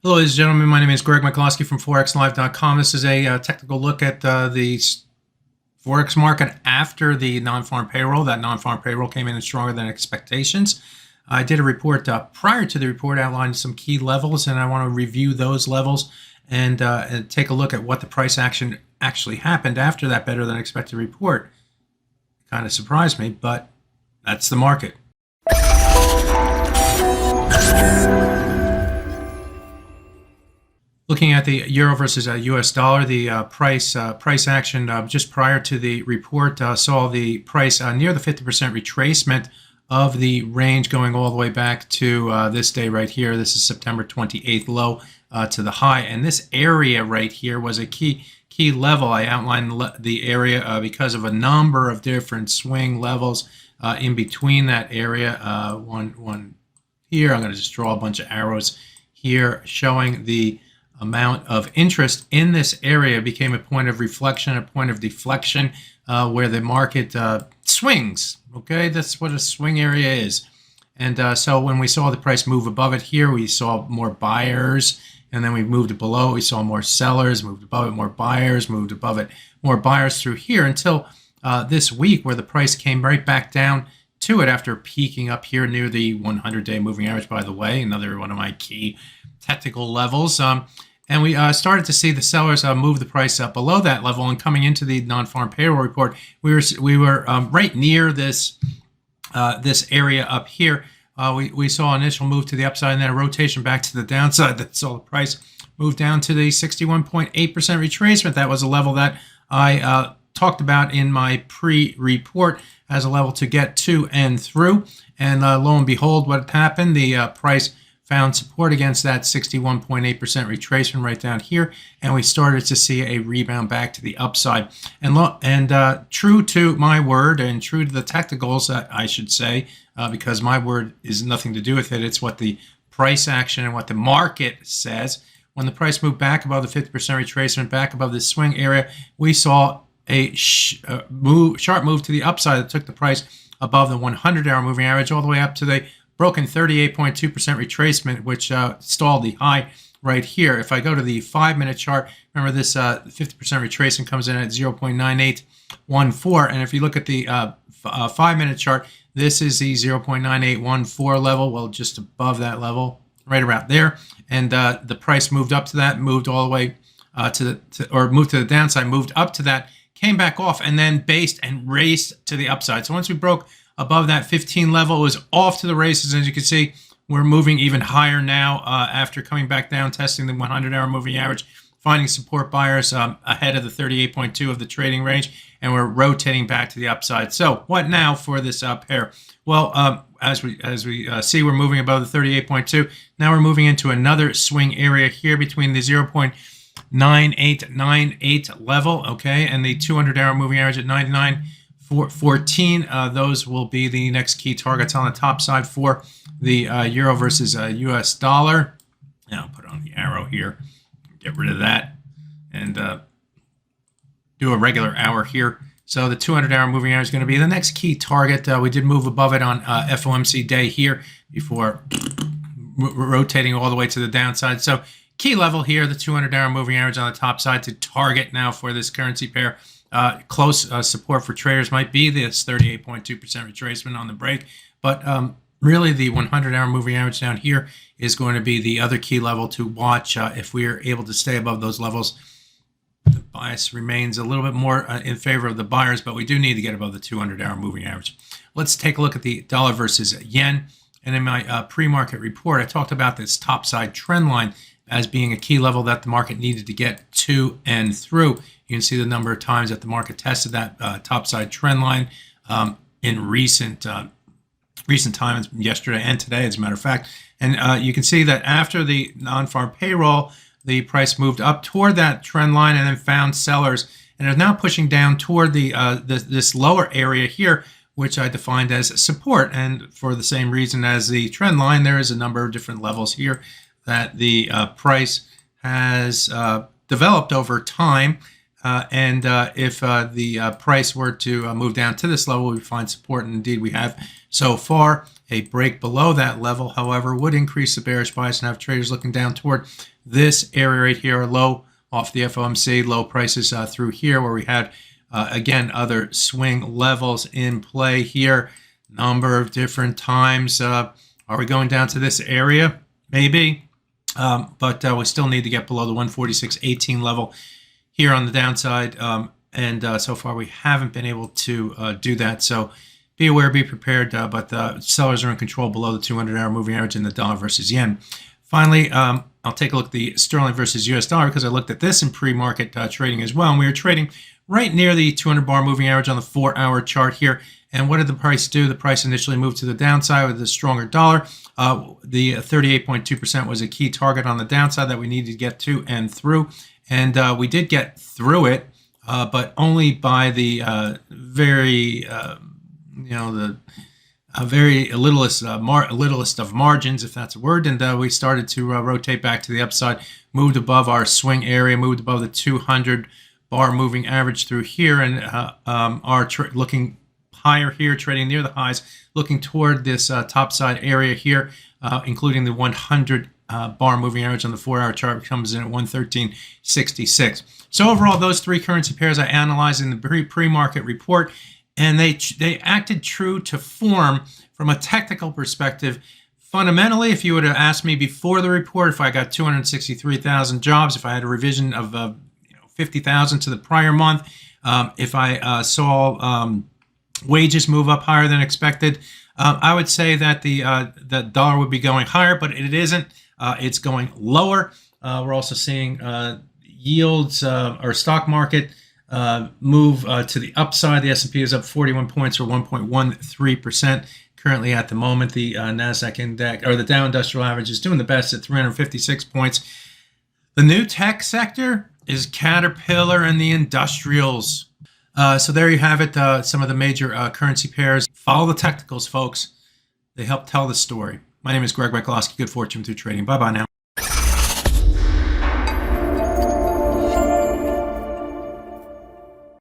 Hello, ladies and gentlemen. My name is Greg Michalowski from Forexlive.com. This is a technical look at the Forex market after the non-farm payroll. That non-farm payroll came in stronger than expectations. I did a report prior to the report outlining some key levels, and I want to review those levels and take a look at what the price action actually happened after that better than expected report. Kind of surprised me, but that's the market. Looking at the euro versus US dollar, the price action just prior to the report saw the price near the 50% retracement of the range, going all the way back to this day right here. This is September 28th low to the high, and this area right here was a key level. I outlined the area because of a number of different swing levels in between that area. One here. I'm going to just draw a bunch of arrows here showing the amount of interest in this area became a point of reflection, a point of deflection, where the market swings. Okay, that's what a swing area is. And so when we saw the price move above it here, we saw more buyers, and then we moved it below. We saw more sellers, moved above it, more buyers, moved above it, more buyers through here until this week, where the price came right back down to it after peaking up here near the 100-day moving average, by the way, another one of my key technical levels. And we started to see the sellers move the price up below that level. And coming into the non-farm payroll report, we were right near this this area up here. We saw an initial move to the upside and then a rotation back to the downside that saw the price move down to the 61.8% retracement. That was a level that I talked about in my pre-report as a level to get to and through. And lo and behold, what happened? The price found support against that 61.8% retracement right down here, and we started to see a rebound back to the upside. And true to my word, and true to the technicals, I should say, because my word is nothing to do with it. It's what the price action and what the market says. When the price moved back above the 50% retracement, back above the swing area, we saw a sharp move to the upside that took the price above the 100-hour moving average all the way up to the broken 38.2% retracement, which stalled the high right here. If I go to the 5-minute chart, remember this 50% retracement comes in at 0.9814. And if you look at the 5-minute chart, this is the 0.9814 level, well, just above that level, right around there. And the price moved up to that, moved all the way moved to the downside, moved up to that, came back off, and then based and raced to the upside. So once we broke above that 15 level, it was off to the races. As you can see, we're moving even higher now after coming back down, testing the 100-hour moving average, finding support buyers ahead of the 38.2 of the trading range, and we're rotating back to the upside. So what now for this pair? Well, as we see, we're moving above the 38.2. Now we're moving into another swing area here between the 0.9898 level, okay, and the 200-hour moving average at 99.14. Those will be the next key targets on the top side for the euro versus US dollar. Now I'll put on the arrow here, get rid of that, and do a regular hour here. So the 200-hour moving average is going to be the next key target. We did move above it on FOMC day here before rotating all the way to the downside. So key level here, the 200-hour moving average on the top side to target now for this currency pair. Close support for traders might be this 38.2% retracement on the break, but really the 100-hour moving average down here is going to be the other key level to watch. If we are able to stay above those levels, the bias remains a little bit more in favor of the buyers, but we do need to get above the 200-hour moving average. Let's take a look at the dollar versus yen. And in my pre-market report, I talked about this topside trend line as being a key level that the market needed to get to and through. You can see the number of times that the market tested that topside trend line in recent times, yesterday and today, as a matter of fact. And you can see that after the non-farm payroll, the price moved up toward that trend line and then found sellers, and is now pushing down toward this lower area here, which I defined as support. And for the same reason as the trend line, there is a number of different levels here that the price has developed over time. If the price were to move down to this level, we find support, and indeed we have so far. A break below that level, however, would increase the bearish bias and have traders looking down toward this area right here, or low off the FOMC, low prices through here, where we had, again, other swing levels in play here. Number of different times. Are we going down to this area? Maybe. But we still need to get below the 146.18 level here on the downside. And so far we haven't been able to do that. So be aware, be prepared. But the sellers are in control below the 200-hour moving average in the dollar versus yen. Finally, I'll take a look at the sterling versus US dollar, because I looked at this in pre-market trading as well. And we were trading right near the 200-bar moving average on the 4-hour chart here. And what did the price do? The price initially moved to the downside with a stronger dollar. The 38.2% was a key target on the downside that we needed to get to and through. And we did get through it, but only by the very littlest of margins, if that's a word. And we started to rotate back to the upside, moved above our swing area, moved above the 200-bar moving average through here, and are looking higher here, trading near the highs, looking toward this topside area here, including the 100-bar moving average on the 4-hour chart, comes in at 113.66. So overall, those three currency pairs I analyzed in the pre-market report, and they acted true to form from a technical perspective. Fundamentally, if you would have asked me before the report, if I got 263,000 jobs, if I had a revision of 50,000 to the prior month, if I saw wages move up higher than expected, I would say that the dollar would be going higher, but it isn't. It's going lower. We're also seeing yields or stock market move to the upside. The S&P is up 41 points, or 1.13% currently at the moment. The NASDAQ index, or the Dow Industrial Average, is doing the best at 356 points. The new tech sector is Caterpillar and the industrials. So there you have it, some of the major currency pairs. Follow the technicals, folks. They help tell the story. My name is Greg Michalowski. Good fortune through trading. Bye-bye now.